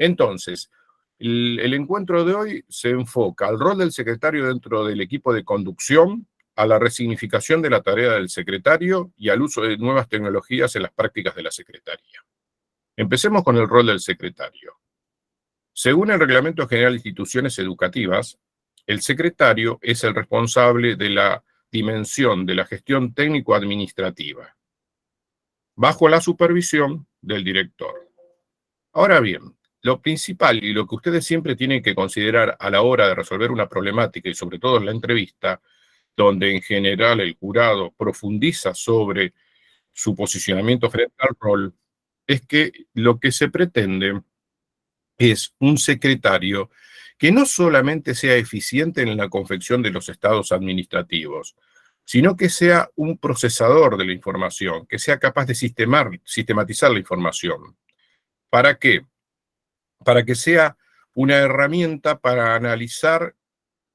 Entonces, el encuentro de hoy se enfoca al rol del secretario dentro del equipo de conducción, a la resignificación de la tarea del secretario y al uso de nuevas tecnologías en las prácticas de la secretaría. Empecemos con el rol del secretario. Según el Reglamento General de Instituciones Educativas, el secretario es el responsable de la dimensión de la gestión técnico-administrativa, bajo la supervisión del director. Ahora bien, lo principal y lo que ustedes siempre tienen que considerar a la hora de resolver una problemática, y sobre todo en la entrevista, donde en general el jurado profundiza sobre su posicionamiento frente al rol, es que lo que se pretende es un secretario que no solamente sea eficiente en la confección de los estados administrativos, sino que sea un procesador de la información, que sea capaz de sistematizar la información. ¿Para qué? Para que sea una herramienta para analizar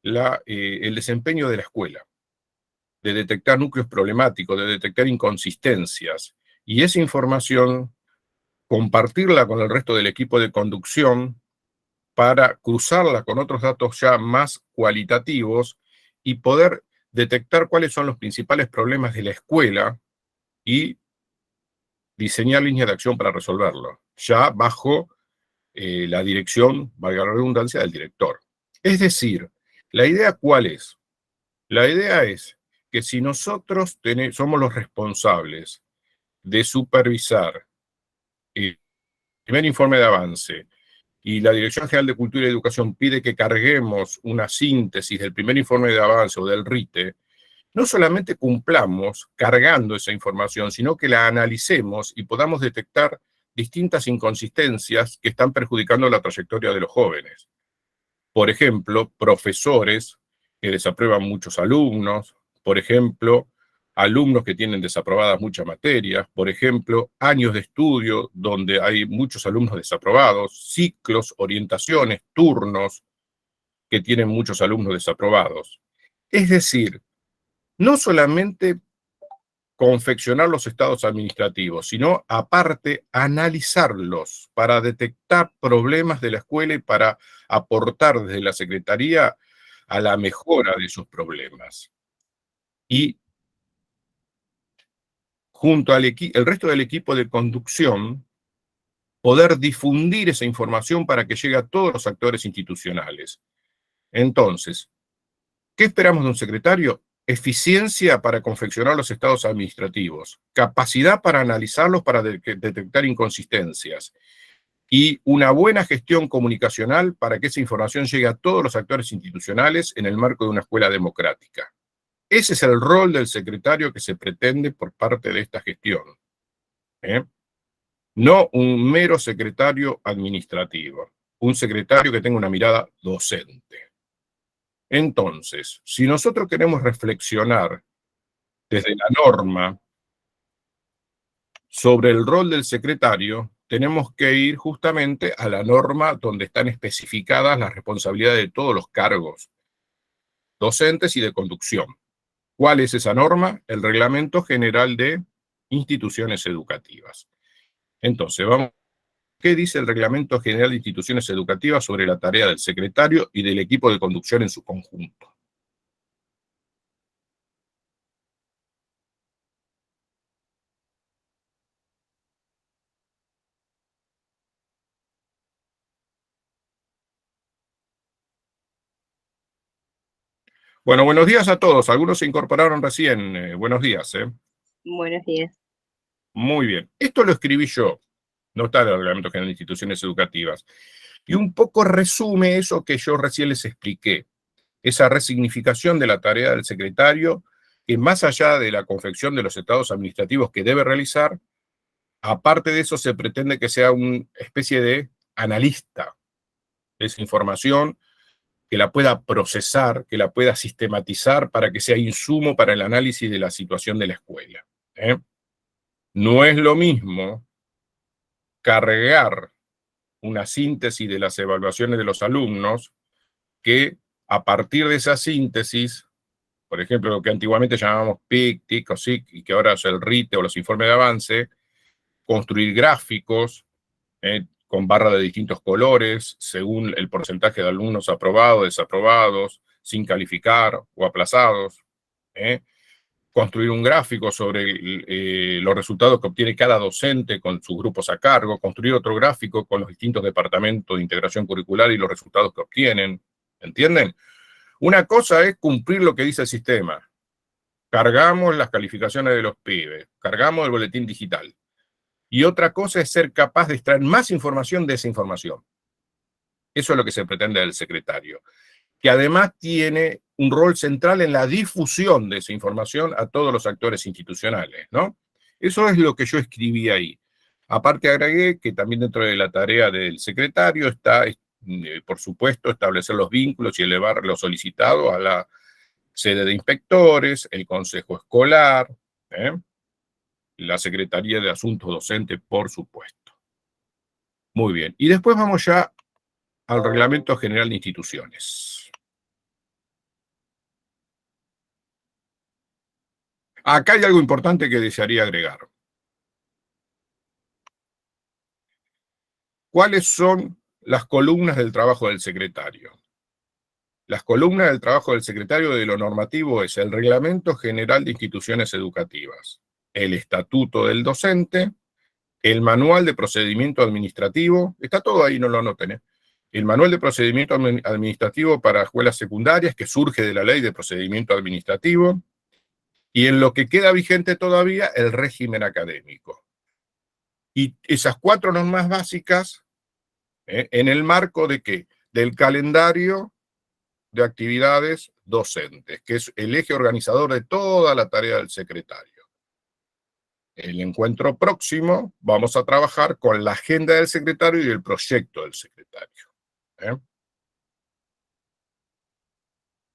el desempeño de la escuela, de detectar núcleos problemáticos, de detectar inconsistencias, y esa información compartirla con el resto del equipo de conducción para cruzarla con otros datos ya más cualitativos y poder detectar cuáles son los principales problemas de la escuela y diseñar líneas de acción para resolverlo, ya bajo la dirección, valga la redundancia, del director. Es decir, ¿la idea cuál es? La idea es que si nosotros somos los responsables de supervisar el primer informe de avance y la Dirección General de Cultura y Educación pide que carguemos una síntesis del primer informe de avance o del RITE, no solamente cumplamos cargando esa información, sino que la analicemos y podamos detectar distintas inconsistencias que están perjudicando la trayectoria de los jóvenes. Por ejemplo, profesores que desaprueban muchos alumnos, por ejemplo, alumnos que tienen desaprobadas muchas materias, por ejemplo, años de estudio donde hay muchos alumnos desaprobados, ciclos, orientaciones, turnos que tienen muchos alumnos desaprobados. Es decir, no solamente confeccionar los estados administrativos, sino aparte analizarlos para detectar problemas de la escuela y para aportar desde la Secretaría a la mejora de esos problemas. Y junto al el resto del equipo de conducción, poder difundir esa información para que llegue a todos los actores institucionales. Entonces, ¿qué esperamos de un secretario? Eficiencia para confeccionar los estados administrativos, capacidad para analizarlos para detectar inconsistencias y una buena gestión comunicacional para que esa información llegue a todos los actores institucionales en el marco de una escuela democrática. Ese es el rol del secretario que se pretende por parte de esta gestión. No un mero secretario administrativo, un secretario que tenga una mirada docente. Entonces, si nosotros queremos reflexionar desde la norma sobre el rol del secretario, tenemos que ir justamente a la norma donde están especificadas las responsabilidades de todos los cargos docentes y de conducción. ¿Cuál es esa norma? El Reglamento General de Instituciones Educativas. Entonces, vamos, ¿qué dice el Reglamento General de Instituciones Educativas sobre la tarea del secretario y del equipo de conducción en su conjunto? Bueno, buenos días a todos. Algunos se incorporaron recién. Buenos días. Buenos días. Muy bien. Esto lo escribí yo. No está en el Reglamento General de Instituciones Educativas. Y un poco resume eso que yo recién les expliqué. Esa resignificación de la tarea del secretario, que más allá de la confección de los estados administrativos que debe realizar, aparte de eso se pretende que sea una especie de analista de esa información, que la pueda procesar, que la pueda sistematizar para que sea insumo para el análisis de la situación de la escuela. No es lo mismo cargar una síntesis de las evaluaciones de los alumnos que a partir de esa síntesis, por ejemplo, lo que antiguamente llamábamos PIC, TIC o SIC, y que ahora es el RITE o los informes de avance, construir gráficos, con barra de distintos colores, según el porcentaje de alumnos aprobados, desaprobados, sin calificar o aplazados. Construir un gráfico sobre los resultados que obtiene cada docente con sus grupos a cargo, construir otro gráfico con los distintos departamentos de integración curricular y los resultados que obtienen. ¿Entienden? Una cosa es cumplir lo que dice el sistema. Cargamos las calificaciones de los pibes, cargamos el boletín digital. Y otra cosa es ser capaz de extraer más información de esa información. Eso es lo que se pretende del secretario, que además tiene un rol central en la difusión de esa información a todos los actores institucionales, ¿no? Eso es lo que yo escribí ahí. Aparte agregué que también dentro de la tarea del secretario está, por supuesto, establecer los vínculos y elevar lo solicitado a la sede de inspectores, el consejo escolar, la Secretaría de Asuntos Docentes, por supuesto. Muy bien. Y después vamos ya al Reglamento General de Instituciones. Acá hay algo importante que desearía agregar. ¿Cuáles son las columnas del trabajo del secretario? Las columnas del trabajo del secretario de lo normativo es el Reglamento General de Instituciones Educativas, el Estatuto del Docente, el Manual de Procedimiento Administrativo, está todo ahí, no lo anoten, el Manual de Procedimiento Administrativo para Escuelas Secundarias, que surge de la Ley de Procedimiento Administrativo, y en lo que queda vigente todavía, el régimen académico. Y esas 4 normas básicas, en el marco de ¿qué? Del calendario de actividades docentes, que es el eje organizador de toda la tarea del secretario. El encuentro próximo vamos a trabajar con la agenda del secretario y el proyecto del secretario.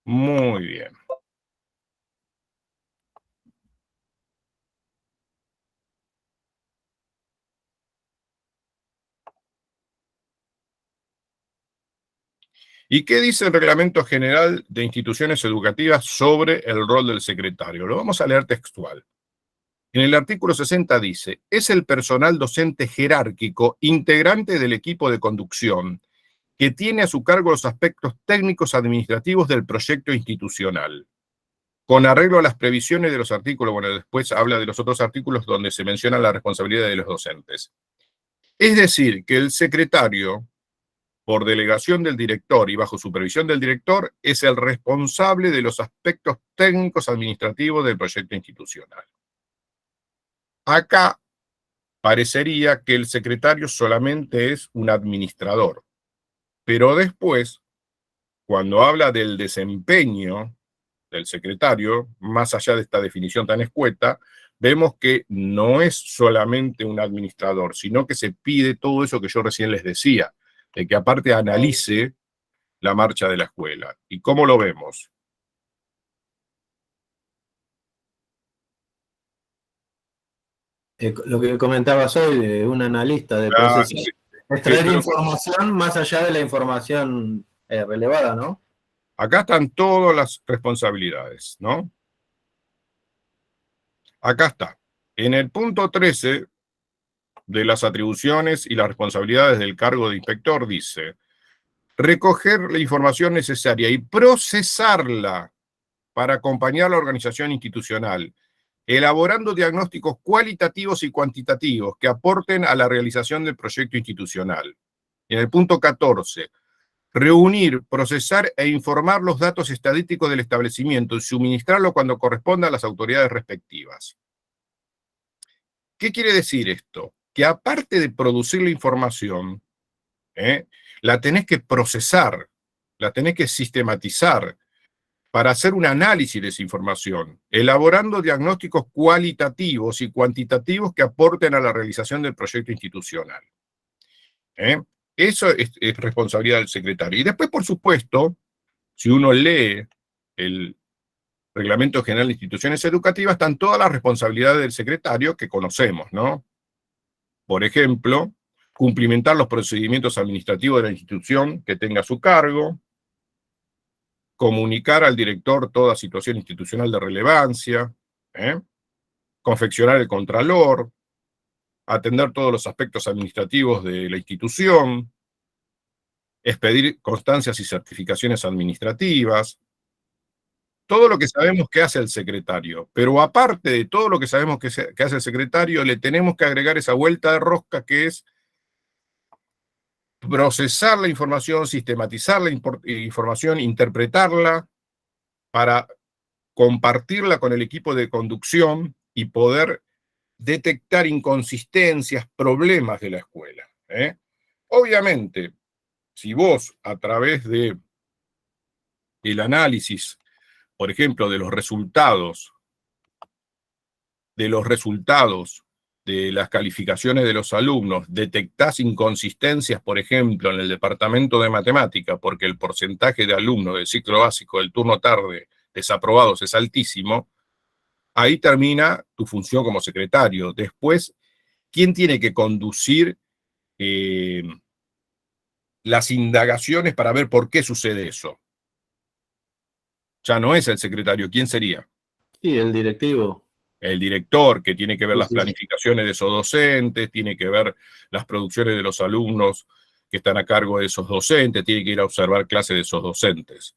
Muy bien. ¿Y qué dice el Reglamento General de Instituciones Educativas sobre el rol del secretario? Lo vamos a leer textual. En el artículo 60 dice, es el personal docente jerárquico integrante del equipo de conducción que tiene a su cargo los aspectos técnicos administrativos del proyecto institucional, con arreglo a las previsiones de los artículos, bueno, después habla de los otros artículos donde se menciona la responsabilidad de los docentes. Es decir, que el secretario, por delegación del director y bajo supervisión del director, es el responsable de los aspectos técnicos administrativos del proyecto institucional. Acá parecería que el secretario solamente es un administrador, pero después, cuando habla del desempeño del secretario, más allá de esta definición tan escueta, vemos que no es solamente un administrador, sino que se pide todo eso que yo recién les decía, de que aparte analice la marcha de la escuela. ¿Y cómo lo vemos? Lo que comentabas hoy de un analista de procesos, extraer información más allá de la información relevada, ¿no? Acá están todas las responsabilidades, ¿no? Acá está. En el punto 13 de las atribuciones y las responsabilidades del cargo de inspector dice, recoger la información necesaria y procesarla para acompañar la organización institucional, elaborando diagnósticos cualitativos y cuantitativos que aporten a la realización del proyecto institucional. En el punto 14, reunir, procesar e informar los datos estadísticos del establecimiento y suministrarlo cuando corresponda a las autoridades respectivas. ¿Qué quiere decir esto? Que aparte de producir la información, la tenés que procesar, la tenés que sistematizar para hacer un análisis de esa información, elaborando diagnósticos cualitativos y cuantitativos que aporten a la realización del proyecto institucional. Eso es responsabilidad del secretario. Y después, por supuesto, si uno lee el Reglamento General de Instituciones Educativas, están todas las responsabilidades del secretario que conocemos, ¿no? Por ejemplo, cumplimentar los procedimientos administrativos de la institución que tenga a su cargo, comunicar al director toda situación institucional de relevancia, confeccionar el contralor, atender todos los aspectos administrativos de la institución, expedir constancias y certificaciones administrativas, todo lo que sabemos que hace el secretario. Pero aparte de todo lo que sabemos que hace el secretario, le tenemos que agregar esa vuelta de rosca que es procesar la información, sistematizar la información, interpretarla para compartirla con el equipo de conducción y poder detectar inconsistencias, problemas de la escuela. Obviamente, si vos a través de el análisis, por ejemplo, de los resultados de las calificaciones de los alumnos, detectás inconsistencias, por ejemplo, en el departamento de matemática, porque el porcentaje de alumnos del ciclo básico del turno tarde desaprobados es altísimo, ahí termina tu función como secretario. Después, ¿quién tiene que conducir las indagaciones para ver por qué sucede eso? Ya no es el secretario, ¿quién sería? Sí, el directivo. El director, que tiene que ver Sí, las sí. planificaciones de esos docentes, tiene que ver las producciones de los alumnos que están a cargo de esos docentes, tiene que ir a observar clases de esos docentes.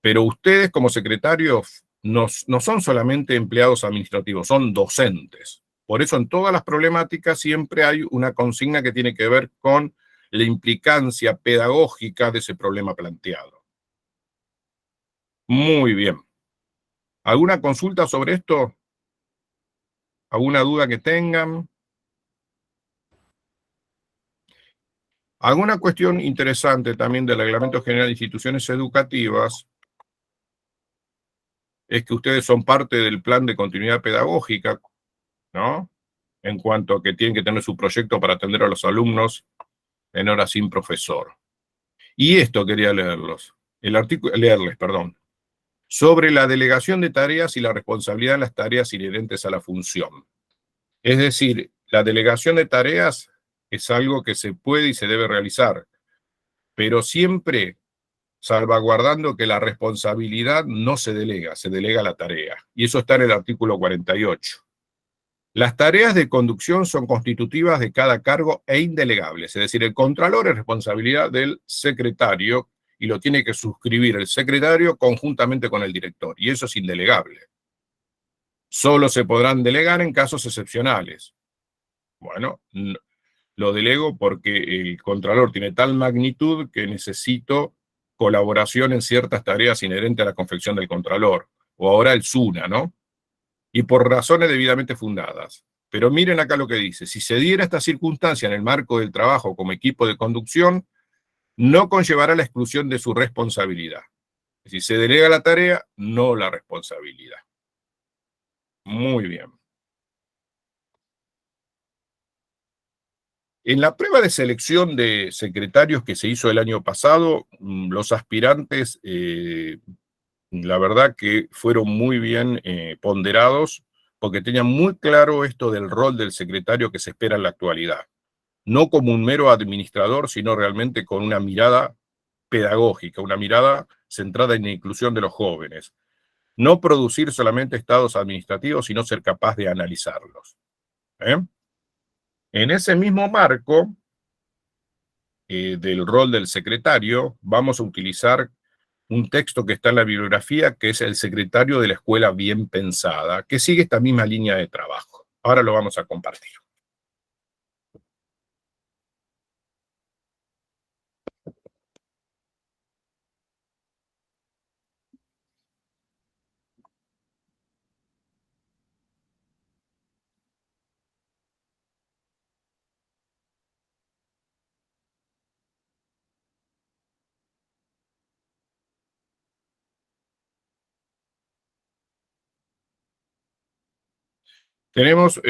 Pero ustedes como secretarios no son solamente empleados administrativos, son docentes. Por eso en todas las problemáticas siempre hay una consigna que tiene que ver con la implicancia pedagógica de ese problema planteado. Muy bien. ¿Alguna consulta sobre esto? ¿Alguna duda que tengan? Alguna cuestión interesante también del Reglamento General de Instituciones Educativas es que ustedes son parte del plan de continuidad pedagógica, ¿no? En cuanto a que tienen que tener su proyecto para atender a los alumnos en horas sin profesor. Y esto quería leerles, sobre la delegación de tareas y la responsabilidad en las tareas inherentes a la función. Es decir, la delegación de tareas es algo que se puede y se debe realizar, pero siempre salvaguardando que la responsabilidad no se delega la tarea. Y eso está en el artículo 48. Las tareas de conducción son constitutivas de cada cargo e indelegables, es decir, el contralor es responsabilidad del secretario y lo tiene que suscribir el secretario conjuntamente con el director, y eso es indelegable. Solo se podrán delegar en casos excepcionales. Bueno, lo delego porque el contralor tiene tal magnitud que necesito colaboración en ciertas tareas inherentes a la confección del contralor, o ahora el SUNA, ¿no? Y por razones debidamente fundadas. Pero miren acá lo que dice: si se diera esta circunstancia en el marco del trabajo como equipo de conducción, no conllevará la exclusión de su responsabilidad. Si se delega la tarea, no la responsabilidad. Muy bien. En la prueba de selección de secretarios que se hizo el año pasado, los aspirantes, la verdad que fueron muy bien ponderados, porque tenían muy claro esto del rol del secretario que se espera en la actualidad. No como un mero administrador, sino realmente con una mirada pedagógica, una mirada centrada en la inclusión de los jóvenes. No producir solamente estados administrativos, sino ser capaz de analizarlos. En ese mismo marco del rol del secretario, vamos a utilizar un texto que está en la bibliografía, que es el secretario de la escuela bien pensada, que sigue esta misma línea de trabajo. Ahora lo vamos a compartir. Tenemos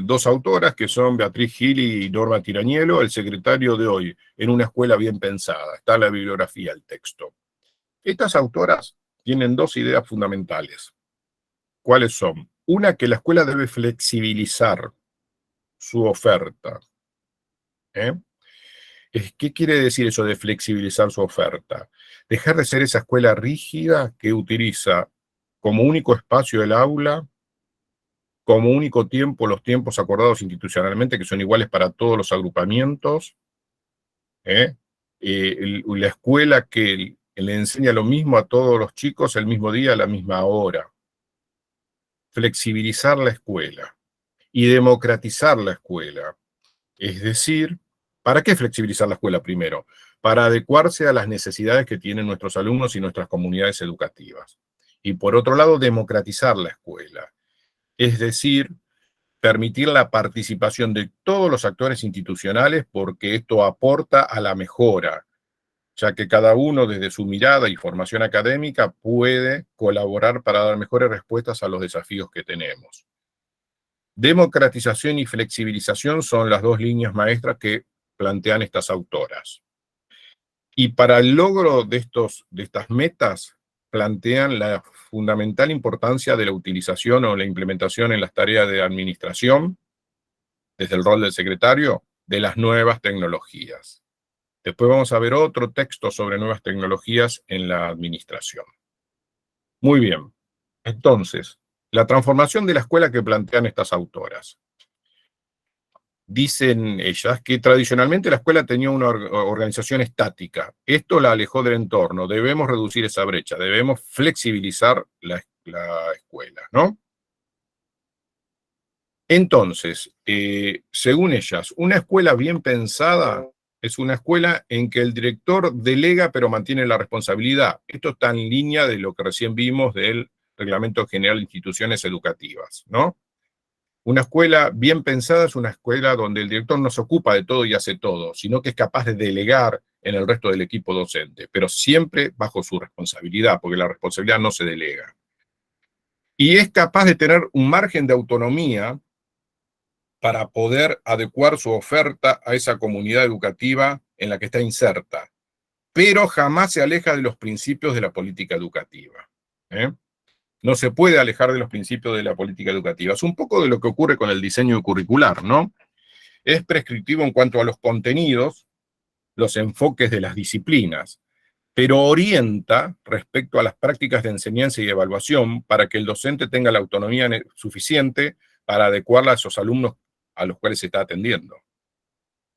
dos autoras que son Beatriz Gil y Norma Tiranielo, el secretario de hoy, en una escuela bien pensada. Está en la bibliografía el texto. Estas autoras tienen dos ideas fundamentales. ¿Cuáles son? Una, que la escuela debe flexibilizar su oferta. ¿Qué quiere decir eso de flexibilizar su oferta? Dejar de ser esa escuela rígida que utiliza como único espacio el aula, como único tiempo los tiempos acordados institucionalmente, que son iguales para todos los agrupamientos, la escuela que le enseña lo mismo a todos los chicos el mismo día, a la misma hora. Flexibilizar la escuela y democratizar la escuela. Es decir, ¿para qué flexibilizar la escuela primero? Para adecuarse a las necesidades que tienen nuestros alumnos y nuestras comunidades educativas. Y por otro lado, democratizar la escuela. Es decir, permitir la participación de todos los actores institucionales porque esto aporta a la mejora, ya que cada uno desde su mirada y formación académica puede colaborar para dar mejores respuestas a los desafíos que tenemos. Democratización y flexibilización son las dos líneas maestras que plantean estas autoras. Y para el logro de estas metas, plantean la fundamental importancia de la utilización o la implementación en las tareas de administración, desde el rol del secretario, de las nuevas tecnologías. Después vamos a ver otro texto sobre nuevas tecnologías en la administración. Muy bien. Entonces, la transformación de la escuela que plantean estas autoras. Dicen ellas que tradicionalmente la escuela tenía una organización estática. Esto la alejó del entorno. Debemos reducir esa brecha. Debemos flexibilizar la escuela, ¿no? Entonces, según ellas, una escuela bien pensada es una escuela en que el director delega pero mantiene la responsabilidad. Esto está en línea de lo que recién vimos del Reglamento General de Instituciones Educativas, ¿no? Una escuela bien pensada es una escuela donde el director no se ocupa de todo y hace todo, sino que es capaz de delegar en el resto del equipo docente, pero siempre bajo su responsabilidad, porque la responsabilidad no se delega. Y es capaz de tener un margen de autonomía para poder adecuar su oferta a esa comunidad educativa en la que está inserta, pero jamás se aleja de los principios de la política educativa. No se puede alejar de los principios de la política educativa. Es un poco de lo que ocurre con el diseño curricular, ¿no? Es prescriptivo en cuanto a los contenidos, los enfoques de las disciplinas, pero orienta respecto a las prácticas de enseñanza y evaluación para que el docente tenga la autonomía suficiente para adecuarla a esos alumnos a los cuales se está atendiendo.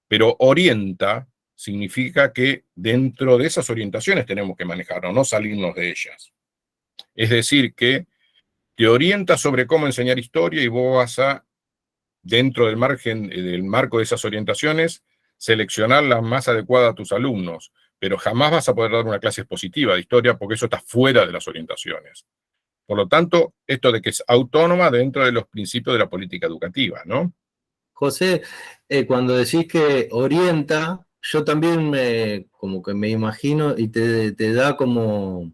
Pero orienta significa que dentro de esas orientaciones tenemos que manejarnos, no salirnos de ellas. Es decir, que te orienta sobre cómo enseñar historia y vos vas a, dentro del marco de esas orientaciones, seleccionar la más adecuada a tus alumnos, pero jamás vas a poder dar una clase expositiva de historia porque eso está fuera de las orientaciones. Por lo tanto, esto de que es autónoma dentro de los principios de la política educativa, ¿no? José, cuando decís que orienta, yo también como que me imagino y te da como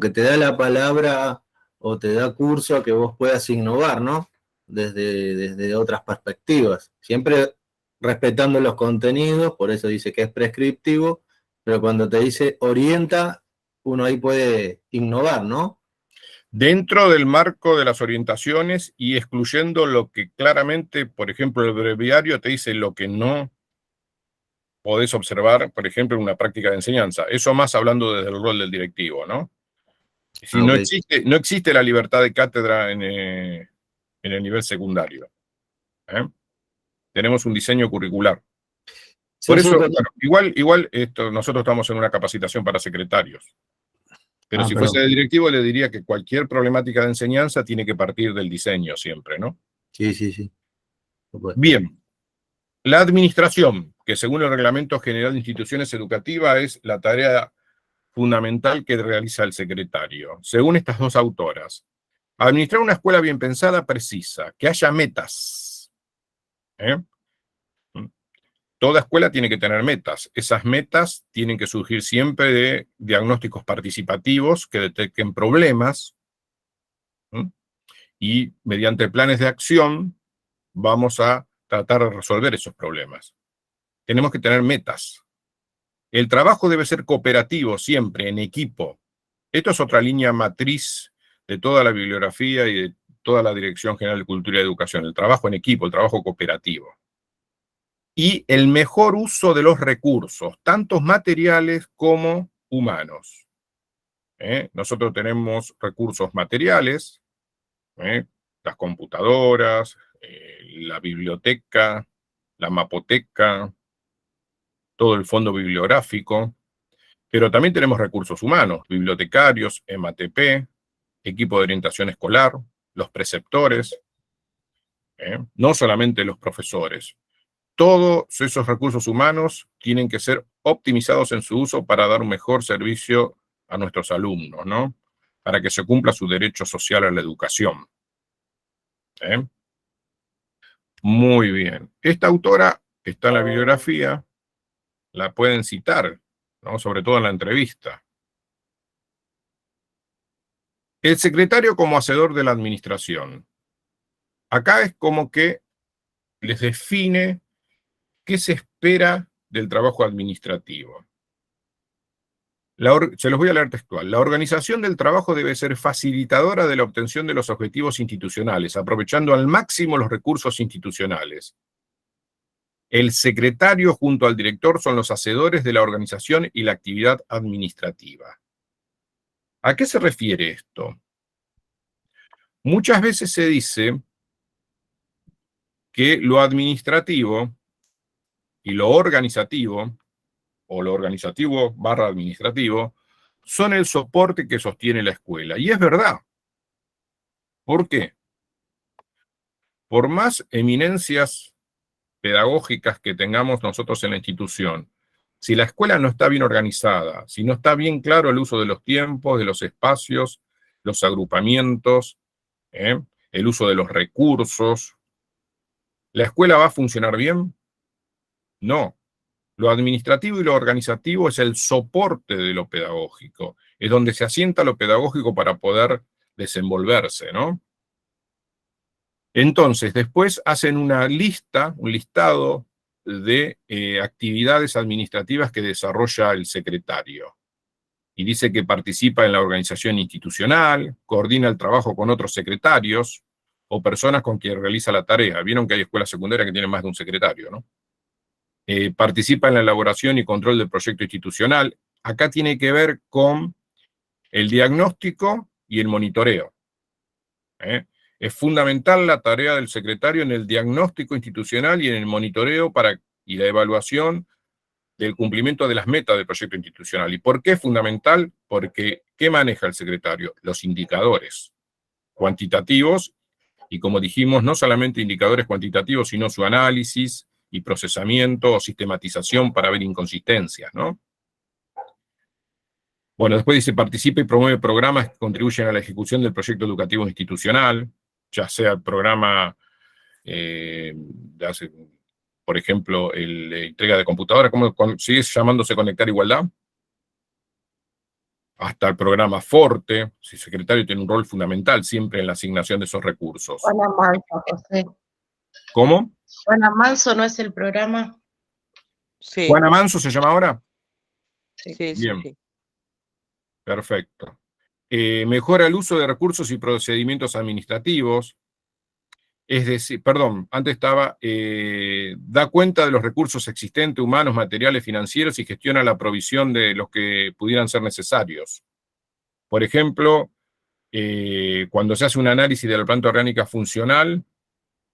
que te da la palabra o te da curso a que vos puedas innovar, ¿no? Desde otras perspectivas. Siempre respetando los contenidos, por eso dice que es prescriptivo, pero cuando te dice orienta, uno ahí puede innovar, ¿no? Dentro del marco de las orientaciones y excluyendo lo que claramente, por ejemplo, el breviario te dice lo que no podés observar, por ejemplo, en una práctica de enseñanza. Eso más hablando desde el rol del directivo, ¿no? Si no existe la libertad de cátedra en el nivel secundario. Tenemos un diseño curricular. Por eso, bueno, igual nosotros estamos en una capacitación para secretarios. Pero si fuese de directivo, le diría que cualquier problemática de enseñanza tiene que partir del diseño siempre, ¿no? Sí. Bien. La administración, que según el Reglamento General de Instituciones Educativas es la tarea fundamental que realiza el secretario. Según estas dos autoras, administrar una escuela bien pensada precisa que haya metas. Toda escuela tiene que tener metas. Esas metas tienen que surgir siempre de diagnósticos participativos que detecten problemas y mediante planes de acción vamos a tratar de resolver esos problemas. Tenemos que tener metas. El trabajo debe ser cooperativo siempre, en equipo. Esto es otra línea matriz de toda la bibliografía y de toda la Dirección General de Cultura y Educación. El trabajo en equipo, el trabajo cooperativo. Y el mejor uso de los recursos, tanto materiales como humanos. Nosotros tenemos recursos materiales, las computadoras, la biblioteca, la mapoteca, todo el fondo bibliográfico, pero también tenemos recursos humanos, bibliotecarios, MATP, equipo de orientación escolar, los preceptores, no solamente los profesores. Todos esos recursos humanos tienen que ser optimizados en su uso para dar un mejor servicio a nuestros alumnos, ¿no? Para que se cumpla su derecho social a la educación. Muy bien. Esta autora está en la bibliografía, la pueden citar, ¿no? Sobre todo en la entrevista. El secretario como hacedor de la administración. Acá es como que les define qué se espera del trabajo administrativo. Se los voy a leer textual. La organización del trabajo debe ser facilitadora de la obtención de los objetivos institucionales, aprovechando al máximo los recursos institucionales. El secretario junto al director son los hacedores de la organización y la actividad administrativa. ¿A qué se refiere esto? Muchas veces se dice que lo administrativo y lo organizativo, o lo organizativo barra administrativo, son el soporte que sostiene la escuela. Y es verdad. ¿Por qué? Por más eminencias pedagógicas que tengamos nosotros en la institución, si la escuela no está bien organizada, si no está bien claro el uso de los tiempos, de los espacios, los agrupamientos, el uso de los recursos, ¿la escuela va a funcionar bien? No. Lo administrativo y lo organizativo es el soporte de lo pedagógico, es donde se asienta lo pedagógico para poder desenvolverse, ¿no? Entonces, después hacen una lista, un listado de actividades administrativas que desarrolla el secretario. Y dice que participa en la organización institucional, coordina el trabajo con otros secretarios o personas con quien realiza la tarea. Vieron que hay escuelas secundarias que tienen más de un secretario, ¿no? Participa en la elaboración y control del proyecto institucional. Acá tiene que ver con el diagnóstico y el monitoreo. Es fundamental la tarea del secretario en el diagnóstico institucional y en el monitoreo y la evaluación del cumplimiento de las metas del proyecto institucional. ¿Y por qué es fundamental? Porque ¿qué maneja el secretario? Los indicadores cuantitativos, y como dijimos, no solamente indicadores cuantitativos, sino su análisis y procesamiento o sistematización para ver inconsistencias, ¿no? Bueno, después dice, participa y promueve programas que contribuyen a la ejecución del proyecto educativo institucional, ya sea el programa por ejemplo, la entrega de computadoras, ¿cómo sigue llamándose Conectar Igualdad? Hasta el programa Forte, el secretario tiene un rol fundamental siempre en la asignación de esos recursos. Juana Manso, José. ¿Cómo? Juana Manso, ¿no es el programa? Sí. ¿Juana Manso se llama ahora? Sí, Bien. sí. Perfecto. Mejora el uso de recursos y procedimientos administrativos. Es decir, perdón, antes estaba, da cuenta de los recursos existentes, humanos, materiales, financieros y gestiona la provisión de los que pudieran ser necesarios. Por ejemplo, cuando se hace un análisis de la planta orgánica funcional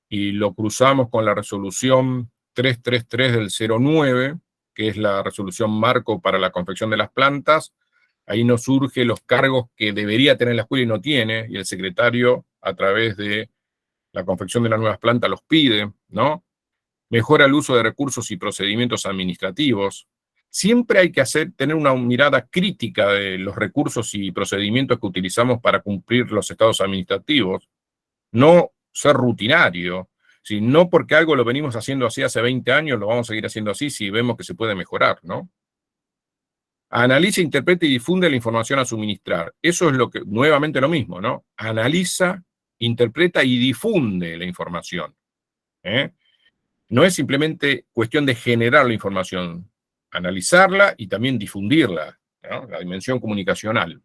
y lo cruzamos con la resolución 333 del 09, que es la resolución marco para la confección de las plantas, ahí nos surgen los cargos que debería tener la escuela y no tiene, y el secretario, a través de la confección de las nuevas plantas, los pide, ¿no? Mejora el uso de recursos y procedimientos administrativos. Siempre hay que tener una mirada crítica de los recursos y procedimientos que utilizamos para cumplir los estados administrativos. No ser rutinario, no porque algo lo venimos haciendo así hace 20 años, lo vamos a seguir haciendo así si vemos que se puede mejorar, ¿no? Analiza, interpreta y difunde la información a suministrar. Eso es nuevamente lo mismo, ¿no? Analiza, interpreta y difunde la información. No es simplemente cuestión de generar la información, analizarla y también difundirla, ¿no? La dimensión comunicacional.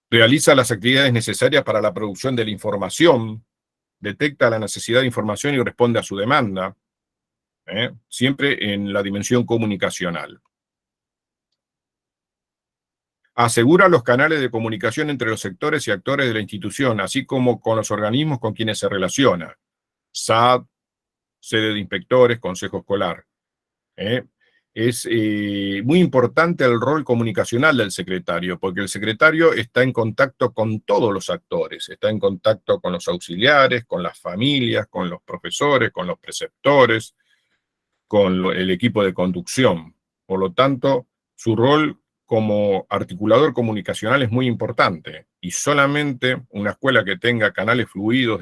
Realiza las actividades necesarias para la producción de la información, detecta la necesidad de información y responde a su demanda, siempre en la dimensión comunicacional. Asegura los canales de comunicación entre los sectores y actores de la institución, así como con los organismos con quienes se relaciona. SAD, sede de inspectores, consejo escolar. Es muy importante el rol comunicacional del secretario, porque el secretario está en contacto con todos los actores, está en contacto con los auxiliares, con las familias, con los profesores, con los preceptores, con el equipo de conducción. Por lo tanto, su rol como articulador comunicacional es muy importante, y solamente una escuela que tenga canales fluidos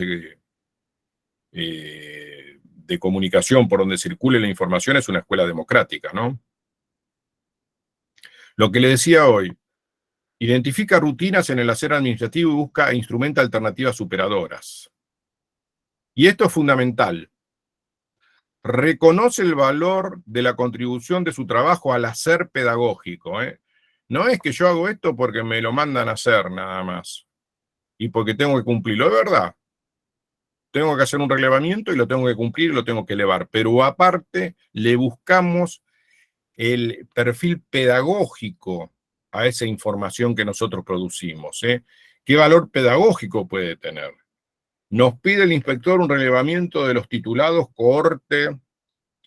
de comunicación por donde circule la información es una escuela democrática, ¿no? Lo que le decía hoy, identifica rutinas en el hacer administrativo y busca e instrumenta alternativas superadoras. Y esto es fundamental. Reconoce el valor de la contribución de su trabajo al hacer pedagógico, ¿eh? No es que yo hago esto porque me lo mandan a hacer nada más y porque tengo que cumplirlo, es verdad. Tengo que hacer un relevamiento y lo tengo que cumplir y lo tengo que elevar, pero aparte le buscamos el perfil pedagógico a esa información que nosotros producimos, ¿eh? ¿Qué valor pedagógico puede tener? Nos pide el inspector un relevamiento de los titulados cohorte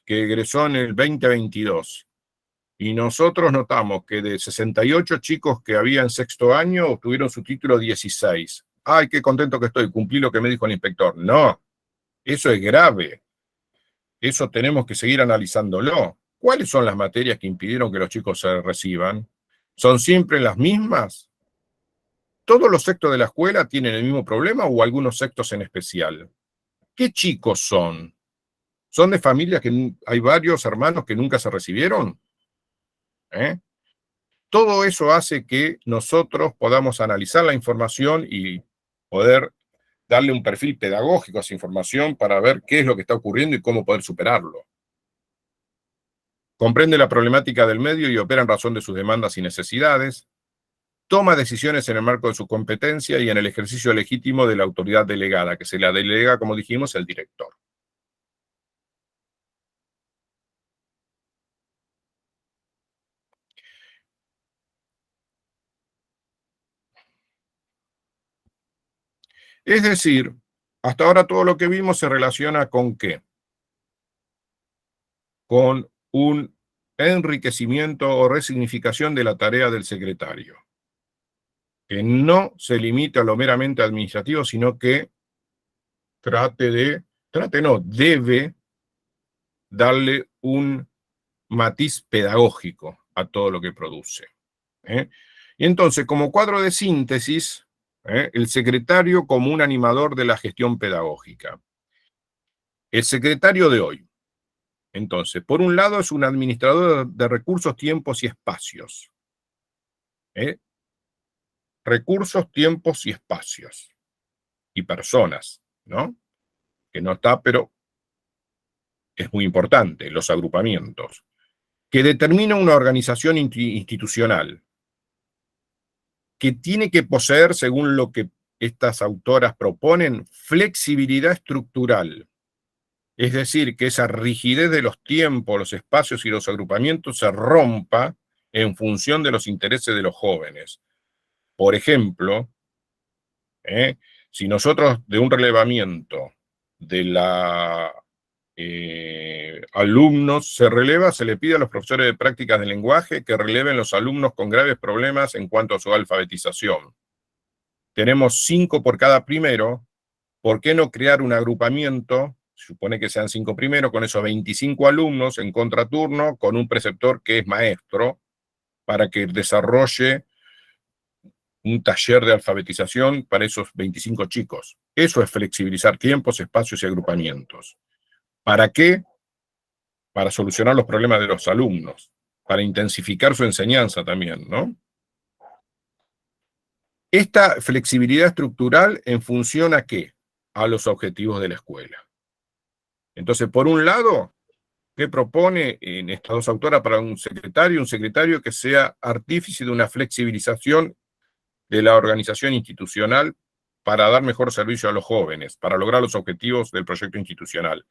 que egresó en el 2022. Y nosotros notamos que de 68 chicos que había en sexto año, obtuvieron su título 16. ¡Ay, qué contento que estoy! Cumplí lo que me dijo el inspector. No, eso es grave. Eso tenemos que seguir analizándolo. ¿Cuáles son las materias que impidieron que los chicos se reciban? ¿Son siempre las mismas? ¿Todos los sextos de la escuela tienen el mismo problema o algunos sextos en especial? ¿Qué chicos son? ¿Son de familias que hay varios hermanos que nunca se recibieron? Todo eso hace que nosotros podamos analizar la información y poder darle un perfil pedagógico a esa información para ver qué es lo que está ocurriendo y cómo poder superarlo. Comprende la problemática del medio y opera en razón de sus demandas y necesidades. Toma decisiones en el marco de su competencia y en el ejercicio legítimo de la autoridad delegada, que se la delega, como dijimos, el director. Es decir, hasta ahora todo lo que vimos se relaciona con ¿qué? Con un enriquecimiento o resignificación de la tarea del secretario, que no se limite a lo meramente administrativo, sino que debe darle un matiz pedagógico a todo lo que produce. Y entonces, como cuadro de síntesis, el secretario como un animador de la gestión pedagógica. El secretario de hoy, entonces, por un lado es un administrador de recursos, tiempos y espacios. Recursos, tiempos y espacios. Y personas, ¿no? Que no está, pero es muy importante, los agrupamientos. Que determina una organización institucional que tiene que poseer, según lo que estas autoras proponen, flexibilidad estructural. Es decir, que esa rigidez de los tiempos, los espacios y los agrupamientos se rompa en función de los intereses de los jóvenes. Por ejemplo, si nosotros de un relevamiento de la alumnos se releva, se le pide a los profesores de prácticas de lenguaje que releven los alumnos con graves problemas en cuanto a su alfabetización. Tenemos 5 por cada primero. ¿Por qué no crear un agrupamiento? Se supone que sean 5 primeros, con esos 25 alumnos en contraturno, con un preceptor que es maestro, para que desarrolle un taller de alfabetización para esos 25 chicos. Eso es flexibilizar tiempos, espacios y agrupamientos. ¿Para qué? Para solucionar los problemas de los alumnos, para intensificar su enseñanza también, ¿no? Esta flexibilidad estructural en función ¿a qué? A los objetivos de la escuela. Entonces, por un lado, ¿qué propone en estas dos autoras para un secretario? Un secretario que sea artífice de una flexibilización de la organización institucional para dar mejor servicio a los jóvenes, para lograr los objetivos del proyecto institucional.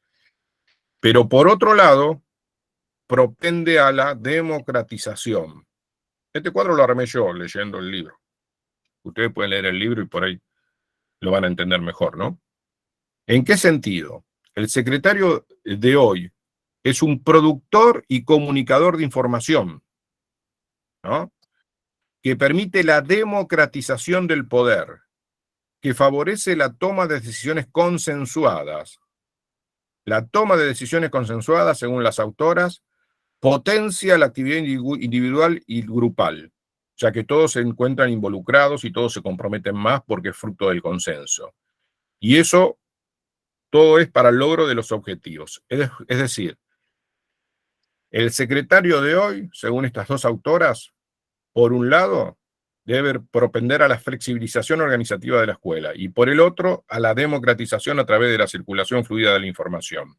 Pero por otro lado, propende a la democratización. Este cuadro lo armé yo leyendo el libro. Ustedes pueden leer el libro y por ahí lo van a entender mejor, ¿no? ¿En qué sentido? El secretario de hoy es un productor y comunicador de información, ¿no? Que permite la democratización del poder, que favorece la toma de decisiones consensuadas. La toma de decisiones consensuadas, según las autoras, potencia la actividad individual y grupal, ya que todos se encuentran involucrados y todos se comprometen más porque es fruto del consenso. Y eso todo es para el logro de los objetivos. Es decir, el secretario de hoy, según estas dos autoras, por un lado, debe propender a la flexibilización organizativa de la escuela y por el otro, a la democratización a través de la circulación fluida de la información.